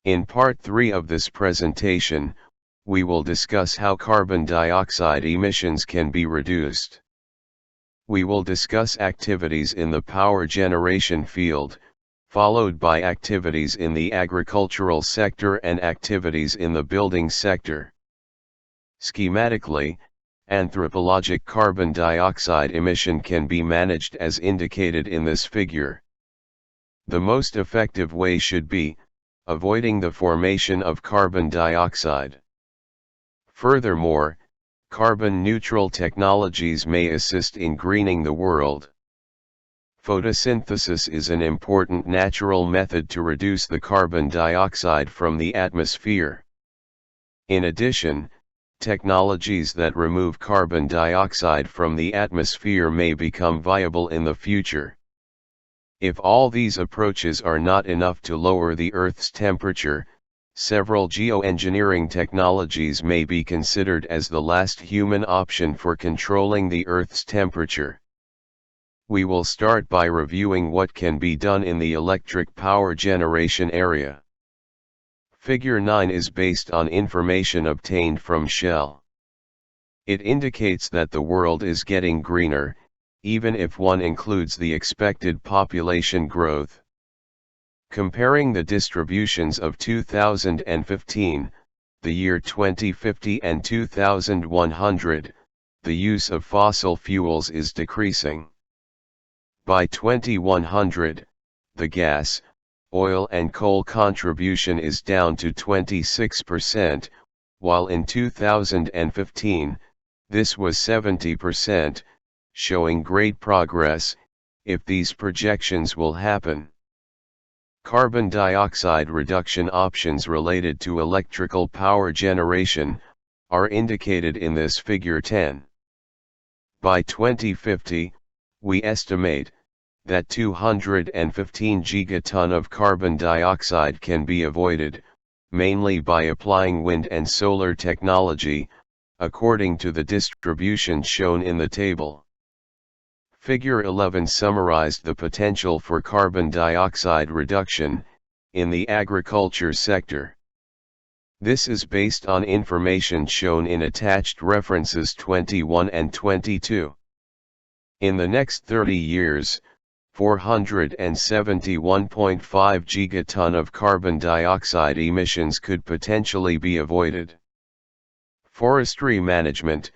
In part 3 of this presentation, we will discuss how carbon dioxide emissions can be reduced. We will discuss activities in the power generation field, followed by activities in the agricultural sector and activities in the building sector. Schematically, anthropologic carbon dioxide emission can be managed as indicated in this figure. The most effective way should be avoiding the formation of carbon dioxide. Furthermore, carbon-neutral technologies may assist in greening the world. Photosynthesis is an important natural method to reduce the carbon dioxide from the atmosphere. In addition, technologies that remove carbon dioxide from the atmosphere may become viable in the future. If all these approaches are not enough to lower the Earth's temperature, several geoengineering technologies may be considered as the last human option for controlling the Earth's temperature. We will start by reviewing what can be done in the electric power generation area. Figure 9 is based on information obtained from Shell. It indicates that the world is getting greener, even if one includes the expected population growth. Comparing the distributions of 2015, the year 2050 and 2100, the use of fossil fuels is decreasing. By 2100, the gas, oil and coal contribution is down to 26%, while in 2015, this was 70%, showing great progress, if these projections will happen. Carbon dioxide reduction options related to electrical power generation are indicated in this figure 10. By 2050, we estimate that 215 gigaton of carbon dioxide can be avoided, mainly by applying wind and solar technology, according to the distribution shown in the table. Figure 11 summarized the potential for carbon dioxide reduction in the agriculture sector. This is based on information shown in attached references 21 and 22. In the next 30 years, 471.5 gigaton of carbon dioxide emissions could potentially be avoided. Forestry management,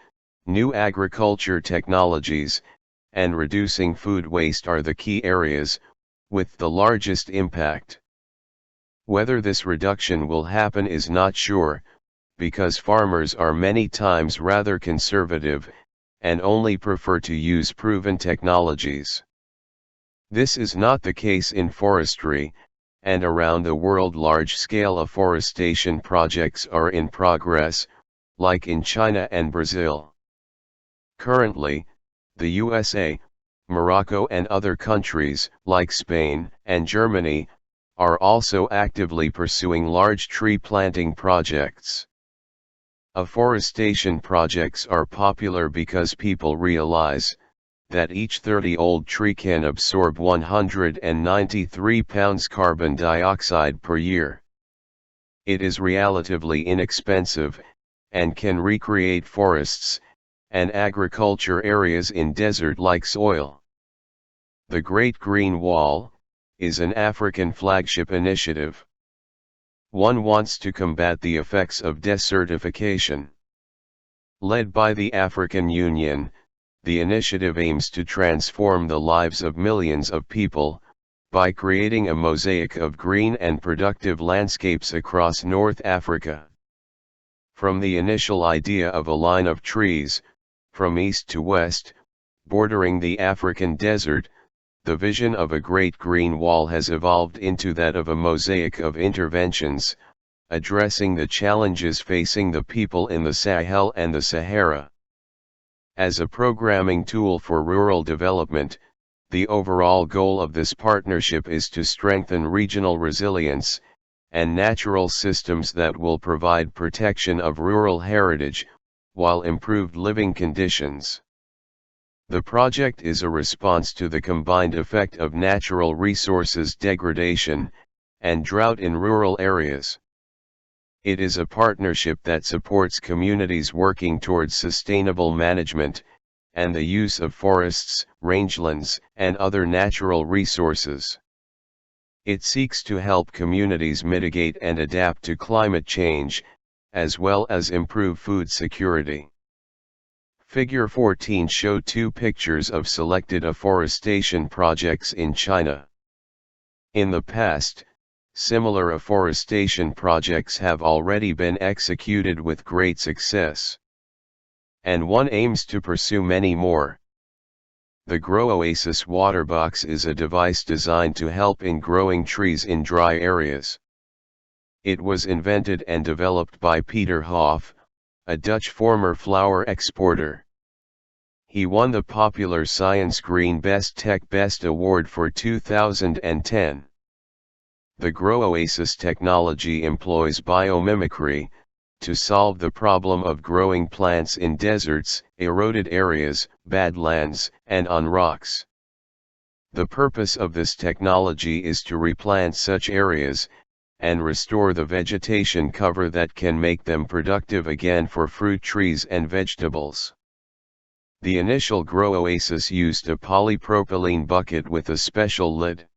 new agriculture technologies, and reducing food waste are the key areas, with the largest impact. Whether this reduction will happen is not sure, because farmers are many times rather conservative, and only prefer to use proven technologies. This is not the case in forestry, and around the world large-scale afforestation projects are in progress, like in China and Brazil. Currently, the USA, Morocco and other countries, like Spain and Germany, are also actively pursuing large tree planting projects. Afforestation projects are popular because people realize that each 30-old tree can absorb 193 pounds carbon dioxide per year. It is relatively inexpensive, and can recreate forests and agriculture areas in desert-like soil. The Great Green Wall is an African flagship initiative. One wants to combat the effects of desertification. Led by the African Union, the initiative aims to transform the lives of millions of people, by creating a mosaic of green and productive landscapes across North Africa. From the initial idea of a line of trees, from east to west, bordering the African desert, the vision of a great green wall has evolved into that of a mosaic of interventions, addressing the challenges facing the people in the Sahel and the Sahara. As a programming tool for rural development, the overall goal of this partnership is to strengthen regional resilience, and natural systems that will provide protection of rural heritage, while improved living conditions. The project is a response to the combined effect of natural resources degradation, and drought in rural areas. It is a partnership that supports communities working towards sustainable management, and the use of forests, rangelands, and other natural resources. It seeks to help communities mitigate and adapt to climate change, as well as improve food security. Figure 14 shows two pictures of selected afforestation projects in China. In the past, similar afforestation projects have already been executed with great success. And one aims to pursue many more. The Grow Oasis water box is a device designed to help in growing trees in dry areas. It was invented and developed by Peter Hoff, a Dutch former flower exporter. He won the popular Science Green Best Tech Best Award for 2010. The Grow Oasis technology employs biomimicry to solve the problem of growing plants in deserts, eroded areas, badlands, and on rocks. The purpose of this technology is to replant such areas, and restore the vegetation cover that can make them productive again for fruit trees and vegetables. The initial Grow Oasis used a polypropylene bucket with a special lid.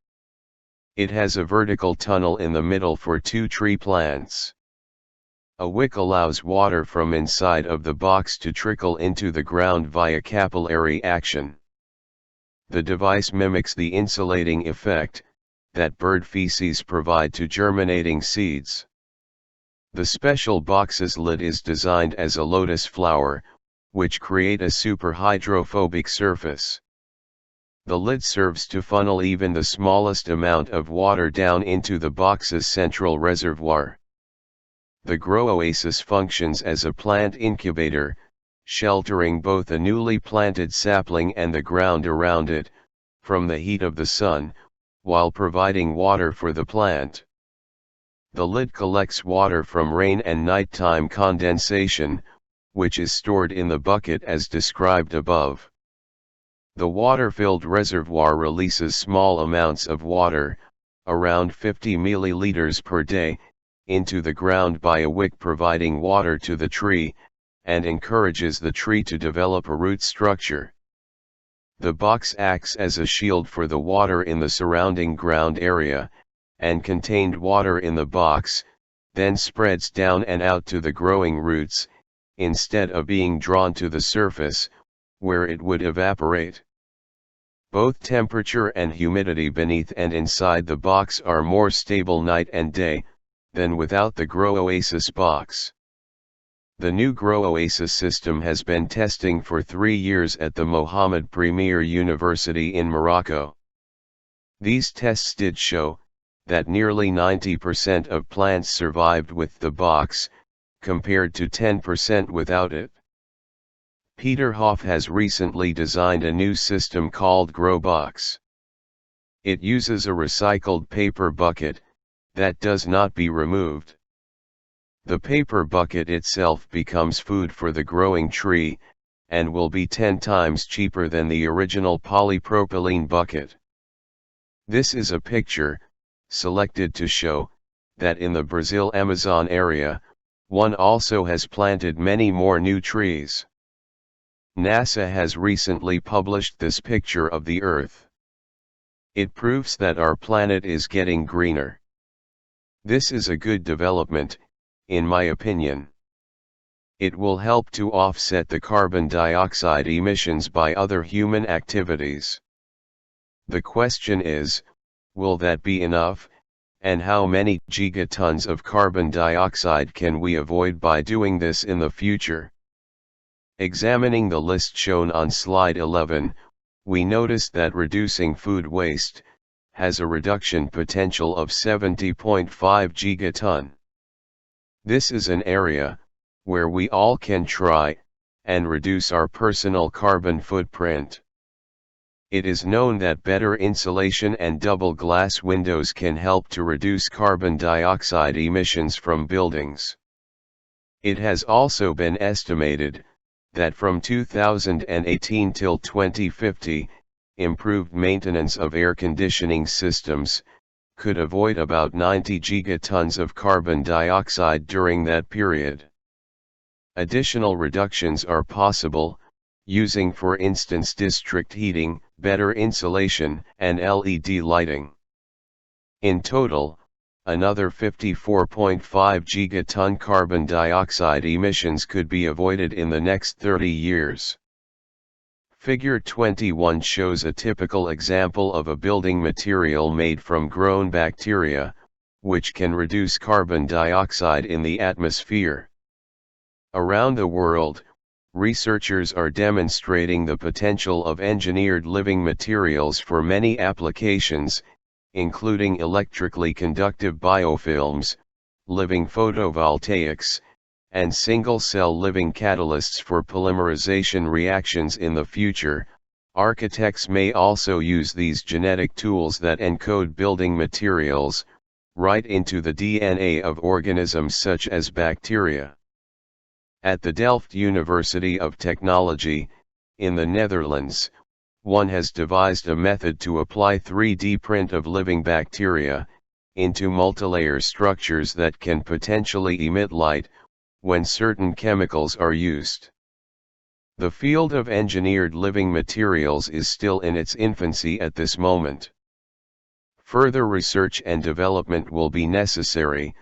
It has a vertical tunnel in the middle for 2 tree plants. A wick allows water from inside of the box to trickle into the ground via capillary action. The device mimics the insulating effect that bird feces provide to germinating seeds. The special box's lid is designed as a lotus flower, which create a super hydrophobic surface. The lid serves to funnel even the smallest amount of water down into the box's central reservoir. The Grow Oasis functions as a plant incubator, sheltering both a newly planted sapling and the ground around it, from the heat of the sun, while providing water for the plant. The lid collects water from rain and nighttime condensation, which is stored in the bucket as described above. The water-filled reservoir releases small amounts of water, around 50 milliliters per day, into the ground by a wick providing water to the tree, and encourages the tree to develop a root structure. The box acts as a shield for the water in the surrounding ground area, and contained water in the box, then spreads down and out to the growing roots, instead of being drawn to the surface, where it would evaporate. Both temperature and humidity beneath and inside the box are more stable night and day than without the Grow Oasis box. The new Grow Oasis system has been testing for 3 years at the Mohammed Premier University in Morocco. These tests did show that nearly 90% of plants survived with the box, compared to 10% without it. Peter Hoff has recently designed a new system called GrowBox. It uses a recycled paper bucket that does not be removed. The paper bucket itself becomes food for the growing tree, and will be 10 times cheaper than the original polypropylene bucket. This is a picture, selected to show, that in the Brazil Amazon area, one also has planted many more new trees. NASA has recently published this picture of the Earth. It proves that our planet is getting greener. This is a good development, in my opinion. It will help to offset the carbon dioxide emissions by other human activities. The question is, will that be enough, and how many gigatons of carbon dioxide can we avoid by doing this in the future? Examining the list shown on slide 11, we notice that reducing food waste has a reduction potential of 70.5 gigaton. This is an area where we all can try and reduce our personal carbon footprint. It is known that better insulation and double glass windows can help to reduce carbon dioxide emissions from buildings. It has also been estimated that from 2018 till 2050, improved maintenance of air conditioning systems could avoid about 90 gigatons of carbon dioxide during that period. Additional reductions are possible, using for instance district heating, better insulation, and LED lighting. In total, another 54.5 gigaton carbon dioxide emissions could be avoided in the next 30 years. Figure 21 shows a typical example of a building material made from grown bacteria, which can reduce carbon dioxide in the atmosphere. Around the world, researchers are demonstrating the potential of engineered living materials for many applications, including electrically conductive biofilms, living photovoltaics, and single-cell living catalysts for polymerization reactions in the future. Architects may also use these genetic tools that encode building materials, right into the DNA of organisms such as bacteria. At the Delft University of Technology, in the Netherlands, one has devised a method to apply 3D print of living bacteria into multilayer structures that can potentially emit light when certain chemicals are used. The field of engineered living materials is still in its infancy at this moment. Further research and development will be necessary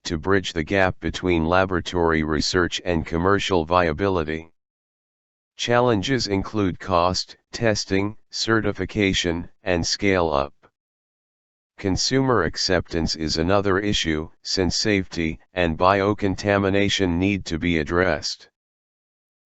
to bridge the gap between laboratory research and commercial viability. Challenges include cost, testing, certification, and scale-up. Consumer acceptance is another issue, since safety and biocontamination need to be addressed.